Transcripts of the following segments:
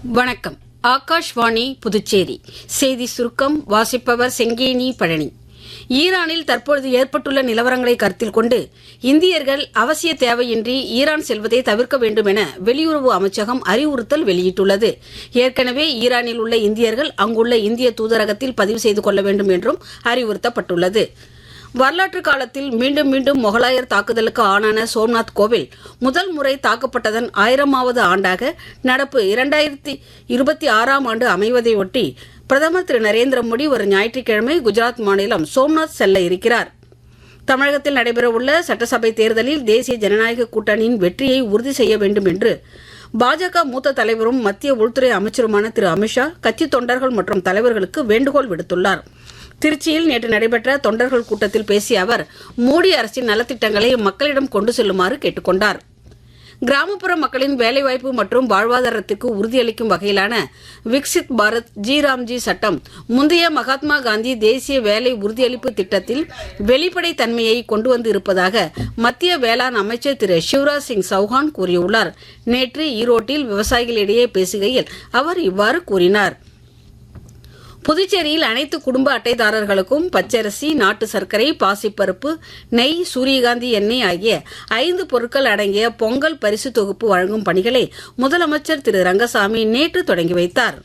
வணக்கம். ஆகாஷ்வாணி புதுச்சேரி செய்தி சுருக்கம் வாசிப்பவர் செங்கேனி பழனி. ஈரானில் தற்பொழுது ஏற்பட்டுள்ள நிலவரங்களை கருத்தில் கொண்டு இந்தியர்கள் அவசிய தேவையின்றி ஈரான் செல்வதை தவிர்க்க வேண்டும் என வெளியுறவு அமைச்சகம் அறிவுறுத்தல் வெளியிட்டுள்ளது. ஏற்கனவே ஈரானில் உள்ள இந்தியர்கள் அங்குள்ள இந்திய தூதரகத்தில் பதிவு செய்து கொள்ள வேண்டும் என்றும் அறிவுறுத்தப்பட்டுள்ளது. வரலாற்று காலத்தில் மீண்டும் மீண்டும் மொகலாயர் தாக்குதலுக்கு ஆளான சோம்நாத் கோவில் முதல் முறை தாக்கப்பட்டதன் 1000வது ஆண்டாக நடப்பு 2026ஆம் ஆண்டு அமைவதையொட்டி பிரதமர் திரு நரேந்திர மோடி வரும் ஞாயிற்றுக்கிழமை குஜராத் மாநிலம் சோம்நாத் செல்ல இருக்கிறார். தமிழகத்தில் நடைபெறவுள்ள சட்டசபை தேர்தலில் தேசிய ஜனநாயக கூட்டணியின் வெற்றியை உறுதி செய்ய வேண்டும் என்று பாஜக மூத்த தலைவரும் மத்திய உள்துறை அமைச்சருமான திரு அமித்ஷா கட்சி தொண்டர்கள் மற்றும் தலைவர்களுக்கு வேண்டுகோள் விடுத்துள்ளார். திருச்சியில் நேற்று நடைபெற்ற தொண்டர்கள் கூட்டத்தில் பேசிய அவர் மோடி அரசின் நலத்திட்டங்களை மக்களிடம் கொண்டு செல்லுமாறு கேட்டுக் கொண்டார். கிராமப்புற மக்களின் வேலைவாய்ப்பு மற்றும் வாழ்வாதாரத்திற்கு உறுதியளிக்கும் வகையிலான விக்சித் பாரத் ஜி சட்டம் முந்தைய மகாத்மா காந்தி தேசிய வேலை உறுதியளிப்பு திட்டத்தில் வெளிப்படைத் தன்மையை கொண்டு வந்து இருப்பதாக மத்திய வேளாண் அமைச்சர் திரு சிவராஜ் சிங் சௌஹான் கூறியுள்ளார். நேற்று ஈரோட்டில் விவசாயிகளிடையே பேசுகையில் அவர் இவ்வாறு கூறினார். புதுச்சேரியில் அனைத்து குடும்ப அட்டைதாரர்களுக்கும் பச்சரிசி, நாட்டு சர்க்கரை, பாசிப்பருப்பு, நெய், சூரியகாந்தி எண்ணெய் ஆகிய 5 பொருட்கள் அடங்கிய பொங்கல் பரிசு தொகுப்பு வழங்கும் பணிகளை முதலமைச்சர் திரு ரங்கசாமி நேற்று தொடங்கி வைத்தார்.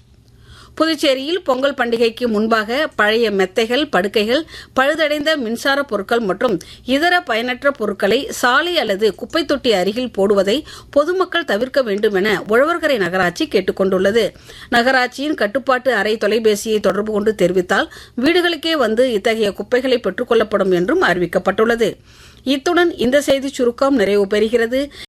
புதுச்சேரியில் பொங்கல் பண்டிகைக்கு முன்பாக பழைய மெத்தைகள், படுக்கைகள், பழுதடைந்த மின்சார பொருட்கள் மற்றும் இதர பயனற்ற பொருட்களை சாலை அல்லது குப்பை தொட்டி அருகில் போடுவதை பொதுமக்கள் தவிர்க்க வேண்டும் என உழவர்கரை நகராட்சி கேட்டுக் கொண்டுள்ளது. நகராட்சியின் கட்டுப்பாட்டு அறை தொலைபேசியை தொடர்பு கொண்டு தெரிவித்தால் வீடுகளுக்கே வந்து இத்தகைய குப்பைகளை பெற்றுக் கொள்ளப்படும் என்றும் அறிவிக்கப்பட்டுள்ளது. இத்துடன் இந்த செய்திச் சுருக்கம் நிறைவு பெறுகிறது.